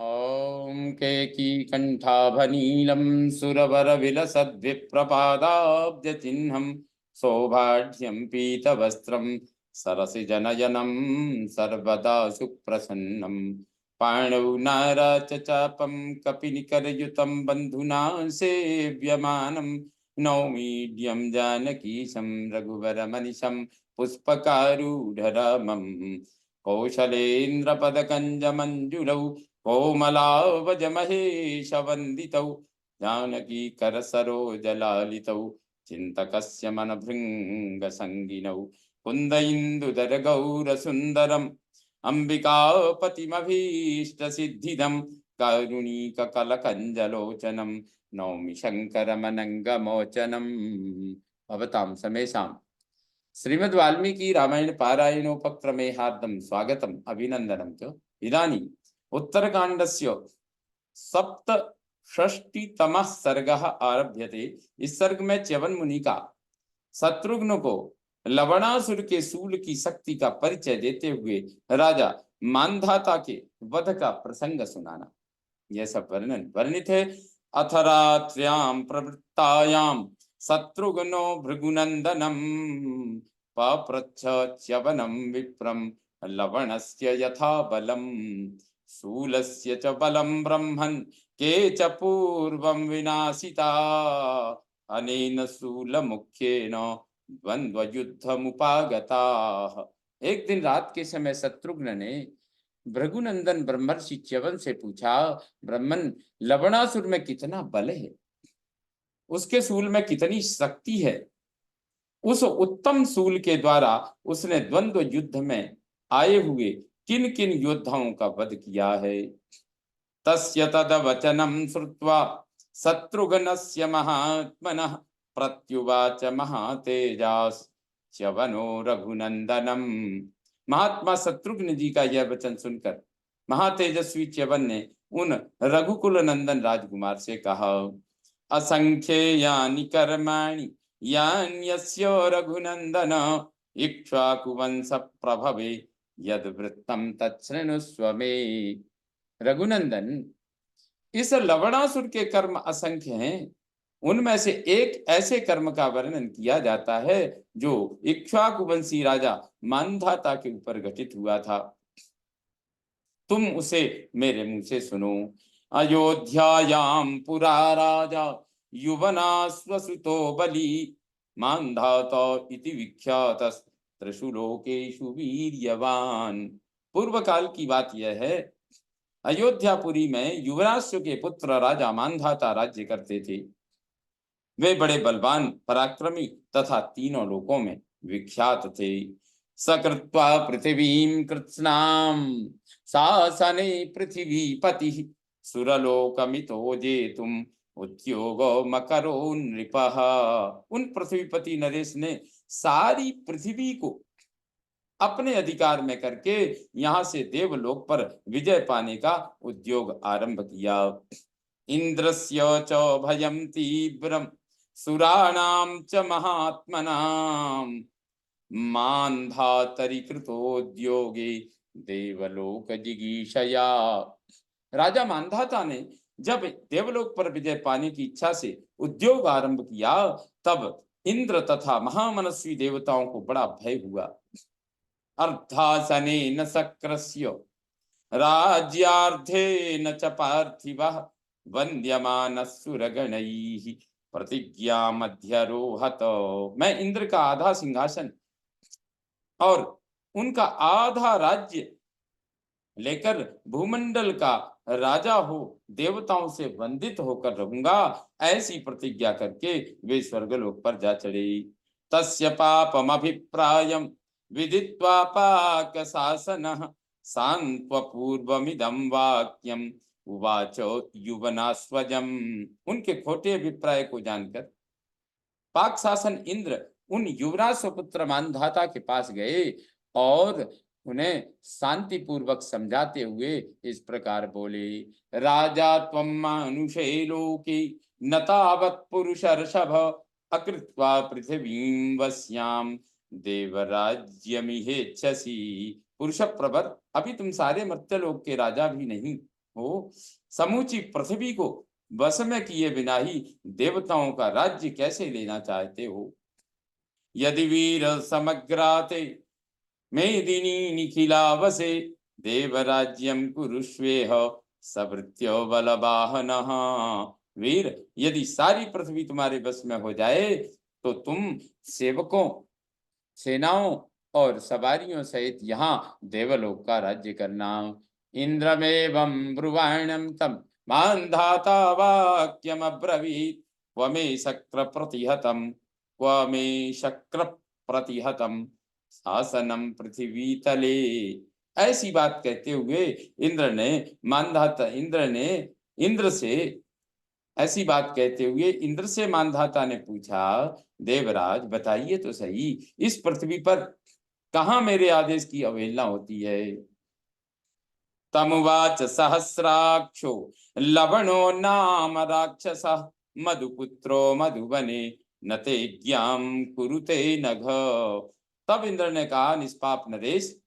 ॐ केकीकण्ठाभनीलं सुरवरविलसद्विप्रपादाब्जचिह्नं सौभाढ्यं पीतवस्त्रं सरसिजनयनं सर्वदा सुप्रसन्नं पाणौ नाराचचापं कपिनिकरयुतं बन्धुना सेव्यमानं नौमीड्यं जानकीशं रघुवरमनिशं पुष्पकारूढरामं कौशलेन्द्रपदकञ्जमञ्जुलौ कोमलावजमहेशवन्दितौ जानकीकरसरोजलालितौ चिन्तकस्य मनभृङ्गसङ्गिनौ कुन्द इन्दुदरगौरसुन्दरम् अम्बिकापतिमभीष्टसिद्धिदं कारुणीककलकञ्जलोचनं नौमि शङ्करमनङ्गमोचनम् भवतां समेषां श्रीमद् वाल्मीकि रामायण पारायणोपक्रमे हार्दं स्वागतम् अभिनन्दनं च। इदानीम् उत्तरकाण्डस्य सप्तषष्टितमः सर्गः आरभ्यते। इस सर्ग में च्यवन मुनि का शत्रुघ्न को लवणासुर के शूल की शक्ति का परिचय देते हुए राजा मांधाता के वध का प्रसंग सुनाना, यह सब वर्णित है। अथ रात्र्यां प्रवृत्तायां शत्रुघ्नो भृगुनंदनम पप्रच्छ च्यवनं विप्रं लवणस्य यथा बलम् शूलस्य च बलं ब्रह्मन् के च पूर्वं विनाशिता अनेन शूलमुख्येन द्वन्द्वयुद्धमुपागताः। एक दिन रात के समय शत्रुघ्न ने भृगुनंदन ब्रह्मर्षि च्यवन से पूछा, ब्रह्मन, लवणासुर में कितना बल है, उसके शूल में कितनी शक्ति है, उस उत्तम शूल के द्वारा उसने द्वंद्व युद्ध में आए हुए किन किन योद्धाओं का वध किया है। तस्य तदवचनं श्रुत्वा शत्रुघ्नस्य महात्मनः प्रत्युवाच महातेजाश्च्यवनो रघुनंदनम। महात्मा शत्रुघ्न जी का यह वचन सुनकर महातेजस्वी च्यवन ने उन रघुकुल नंदन राजकुमार से कहा, असंख्येयानि कर्माणि यान्यस्य रघुनंदन इक्ष्वाकुवंश प्रभवे यद वृत्तम तच्छृणुस्व मे। रघुनंदन, इस लवणासुर के कर्म असंख्य हैं, उनमें से एक ऐसे कर्म का वर्णन किया जाता है जो इक्ष्वाकुवंशी राजा मांधाता के ऊपर घटित हुआ था। तुम उसे मेरे मुंह से सुनो। अयोध्यायां पुरा राजा युवनाश्वसुतो बली मांधाता इति विख्यात त्रिषुलोकेषु वीर्यवान। पूर्व काल की बात यह है, अयोध्यापुरी में युवराश्व के पुत्र राजा मांधाता राज्य करते थे। वे बड़े बलवान, पराक्रमी तथा तीनों लोकों में विख्यात थे। सकृत्वा पृथिवीं कृत्स्नाम शासने पृथ्वीपति सुरलोकमितो जेतुम उद्योगो मकरो नृपः। उन पृथ्वीपति नरेश ने सारी पृथ्वी को अपने अधिकार में करके यहाँ से देवलोक पर विजय पाने का उद्योग आरंभ किया। इंद्रस्य च भयं तीव्रम सुराणां च महात्मनां मान्धातरि कृतोद्योगे देवलोक जिगीषया। राजा मांधाता ने जब देवलोक पर विजय पाने की इच्छा से उद्योग आरंभ किया, तब इंद्र तथा महामनस्वी देवताओं को बड़ा भय हुआ। अर्धासनेन शक्रस्य राज्यार्धेन च पार्थिवः वन्द्यमानः सुरगणैः प्रतिज्ञामध्यरोहत। मैं इंद्र का आधा सिंहासन और उनका आधा राज्य लेकर भूमंडल का राजा हो देवताओं से वंदित होकर रहूंगा, ऐसी प्रतिज्ञा करके वे स्वर्गलोक पर जा चढ़े। तस्य पापमभिप्रायम् विदित्वा पाक शासनः सांत्वपूर्वमिदं वाक्यम् उवाच युवनाश्वजम्। उनके खोटे अभिप्राय को जानकर पाक शासन इंद्र उन युवराज स्वपुत्र मांधाता के पास गए और उन्हें शांति पूर्वक समझाते हुए इस प्रकार बोले, राजा त्वं मानुषे लोके न तावत् पुरुषर्षभ अकृत्वा पृथिवीं वश्याम देवराज्यमिहेच्छसि। पुरुष प्रवर, अभी तुम सारे मर्त्यलोक के राजा भी नहीं हो, समूची पृथ्वी को वश में किए बिना ही देवताओं का राज्य कैसे लेना चाहते हो? यदि वीर समग्राते मेदिनी निखिलावसे देवराज्यम कुरुष्वेह सभृत्यो बलवाहनः। वीर, यदि सारी पृथ्वी तुम्हारे बस में हो जाए तो तुम सेवकों, सेनाओं और सवारियों सहित यहाँ देवलोक का राज्य करना। इंद्रमेवं ब्रुवाणं तम मान्धाता वाक्यम अब्रवीत क्व मे शक्र प्रतिहतम, क्व मे शक्र प्रतिहतम शासनम पृथ्वी तले। ऐसी बात कहते हुए इंद्र से ऐसी बात कहते हुए इंद्र से मानधाता ने पूछा, देवराज बताइए तो सही, इस पृथ्वी पर कहाँ मेरे आदेश की अवहेलना होती है? तमुवाच सहस्राक्षो लवणो नाम राक्षसः मधुपुत्रो मधुबने न ते ज्ञाम कुरुते नघ। तब इंद्र ने कहा, निष्पाप नरेश,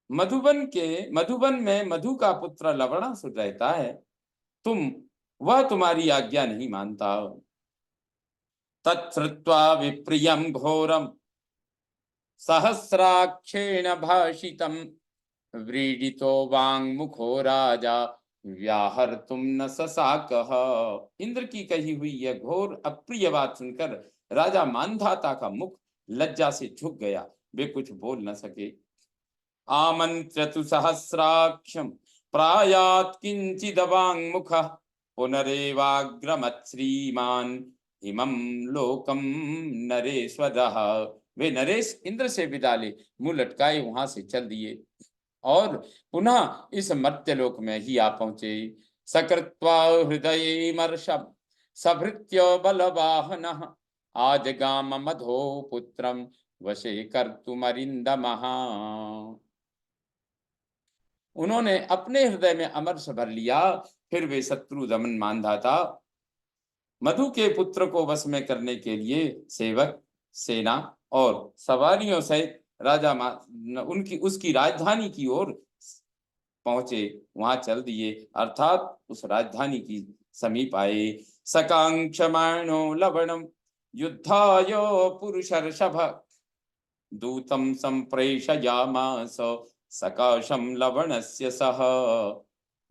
मधुबन में मधु का पुत्र लवणासुर रहता है, वह तुम्हारी आज्ञा नहीं मानता। तच्छ्रुत्वा विप्रियं घोरम सहस्राक्षेण भाषितम व्रीडितो वाङ्मुखो राजा व्याहर्तुम न ससाकः। इंद्र की कही हुई यह घोर अप्रिय बात सुनकर राजा मानधाता का मुख लज्जा से झुक गया, वे कुछ बोल न सके। आमन्त्रतु सहस्राक्षम प्रायात् किंचिदवाङ्मुखः पुनरेवाग्रमत् श्रीमान इमं लोकम नरेश्वरः। वे नरेश इंद्र से विदा ले मुंह लटकाए वहां से चल दिए और पुनः इस मर्त्यलोक में ही आ पहुंचे। सकृत्वा हृदयेमर्षं सभृत्य बलवाहनः आजगाम मधो पुत्रम वशे कर्तुमरिंदमः। उन्होंने अपने हृदय में अमर्ष भर लिया, फिर वे शत्रु दमन मानधाता मधु के पुत्र को वश में करने के लिए सेवक, सेना और सवारियों सहित राजा उसकी राजधानी की ओर पहुंचे, वहां चल दिए, अर्थात उस राजधानी की समीप आए। सकांक्षमाणो लवणम युद्धाय पुरुषर्षभ दूतम संप्रेषयामास सकाशम लवणस्य सह।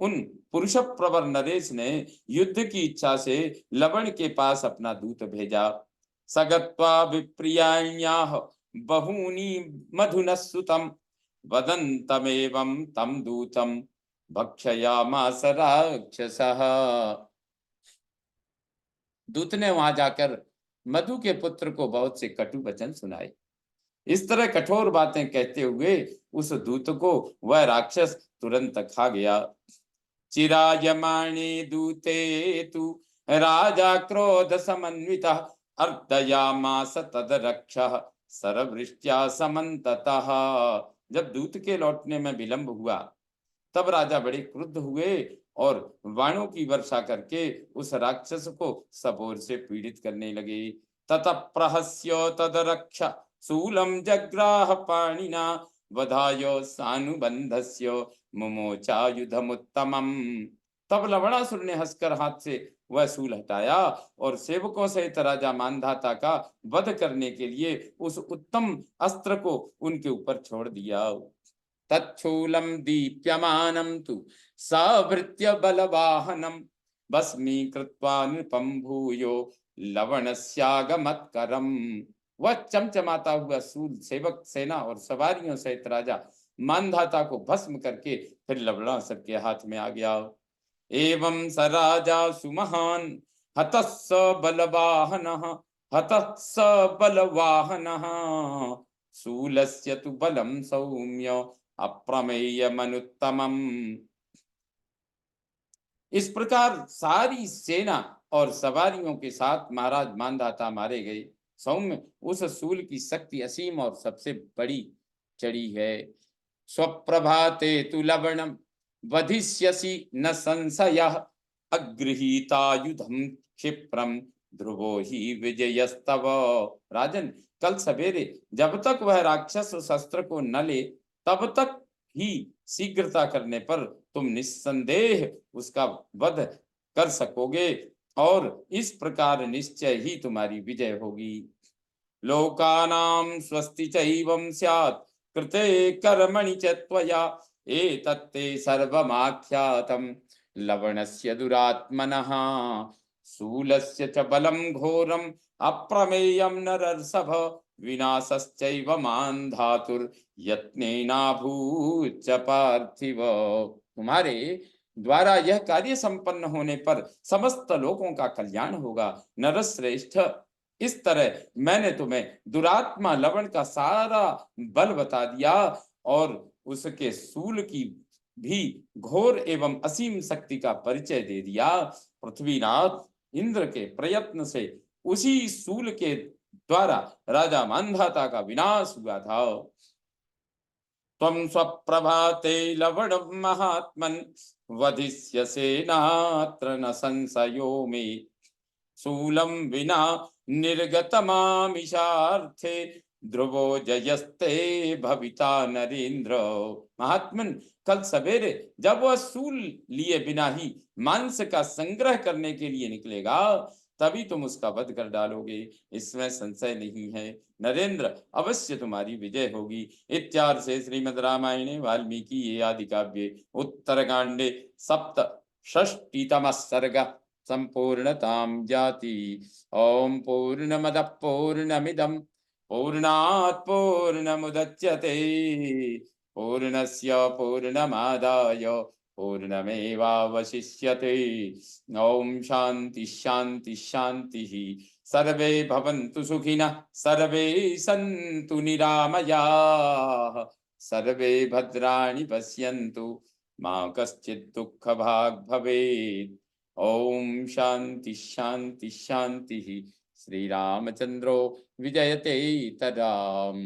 उन पुरुष प्रवर नरेश ने युद्ध की इच्छा से लवण के पास अपना दूत भेजा। सगत्वा विप्रियाण्याह बहूनि मधुनस्सुतम वदन्तमेवं तम दूतम भक्षयामास राक्षसः। दूत ने वहां जाकर मधु के पुत्र को बहुत से कटु वचन सुनाए। इस तरह कठोर बातें कहते हुए उस दूत को वह राक्षस तुरंत खा गया। चिरायमाणे दूते तु राजा क्रोध समन्वितः अर्दयामास तदरक्षः सरवृष्ट्या समन्ततः। जब दूत के लौटने में विलंब हुआ तब राजा बड़े क्रुद्ध हुए और बाणों की वर्षा करके उस राक्षस को सब ओर से पीड़ित करने लगे। ततः प्रहस्य तदरक्ष शूलम जग्राह पाणिना वधाय सानुबंधस्य मुमोचायुधमुत्तमम्। तब लवणासुर ने हंसकर हाथ से वह शूल हटाया और सेवकों सहित राजा मानधाता का वध करने के लिए उस उत्तम अस्त्र को उनके ऊपर छोड़ दिया। तच्छूलम दीप्यमानं तु सवृत्य बलवाहनम भस्मीकृत्वा नृपं भूयो लवणस्यागमत्करम। वह चमचमाता हुआ शूल सेवक, सेना और सवारियों सहित राजा मानधाता को भस्म करके फिर लवणासुर के हाथ में आ गया। एवं स राजा सुमहान हतः स बलवाहनः हतः स बलवाहनः शूलस्य तु बलं सौम्य अप्रमेय मनुत्तमम्। इस प्रकार सारी सेना और सवारियों के साथ महाराज मानधाता मारे गए। सौम्य, उस शूल की शक्ति असीम और सबसे बड़ी चढ़ी है। स्वप्रभाते तु लवणम वधिष्यसि न संशयः अगृहीतायुधं क्षिप्रम ध्रुवो ही विजयस्तव। राजन, कल सवेरे जब तक वह राक्षस उस अस्त्र को न ले तब तक ही शीघ्रता करने पर तुम निस्संदेह उसका वध कर सकोगे और इस प्रकार निश्चय ही तुम्हारी विजय होगी। लोकानां स्वस्ति चैवं स्यात् कृते कर्मणि च त्वया एतत्ते सर्वमाख्यातं लवणस्य दुरात्मनः शूलस्य च बलं घोरम् अप्रमेयं नरर्षभ विनाशश्चैव मान धातुर यत्नेनाभूत च पार्थिव। तुम्हारे द्वारा यह कार्य संपन्न होने पर समस्त लोगों का कल्याण होगा। नरश्रेष्ठ, इस तरह मैंने तुम्हें दुरात्मा लवण का सारा बल बता दिया और उसके सूल की भी घोर एवं असीम शक्ति का परिचय दे दिया। पृथ्वीनाथ इंद्र के प्रयत्न से उसी सूल के द्वारा राजा मांधाता का विनाश हुआ था। त्वं स्वप्रभाते लवणं महात्मन् वधिष्यसे नात्र न संशयो मे शूलं विना निर्गतमामिषार्थे ध्रुवो जयस्ते भविता नरेंद्र। महात्मन, कल सवेरे जब वह शूल लिए बिना ही मांस का संग्रह करने के लिए निकलेगा तभी तुम उसका वध कर डालोगे, इसमें संशय नहीं है। नरेंद्र, अवश्य तुम्हारी विजय होगी। इत्यार्थ से श्रीमद् रामायणे वाल्मीकि आदि काव्ये उत्तरकांडे सप्त षष्टितमः सर्गः संपूर्णतां जाति। ओम पूर्णमदः पूर्णमिदं पूर्णात् पूर्णमुदच्यते पूर्णस्य पूर्णमादाय पूर्णमेवावशिष्यते। ओम शांति शांति शांति। सर्वे भवन्तु सुखिनः सर्वे सन्तु निरामयाः सर्वे भद्राणि पश्यन्तु मा कश्चित् दुःखभाग् भवेत्। ओम शांति शांति शांति। श्री रामचंद्रो विजयते तदाम।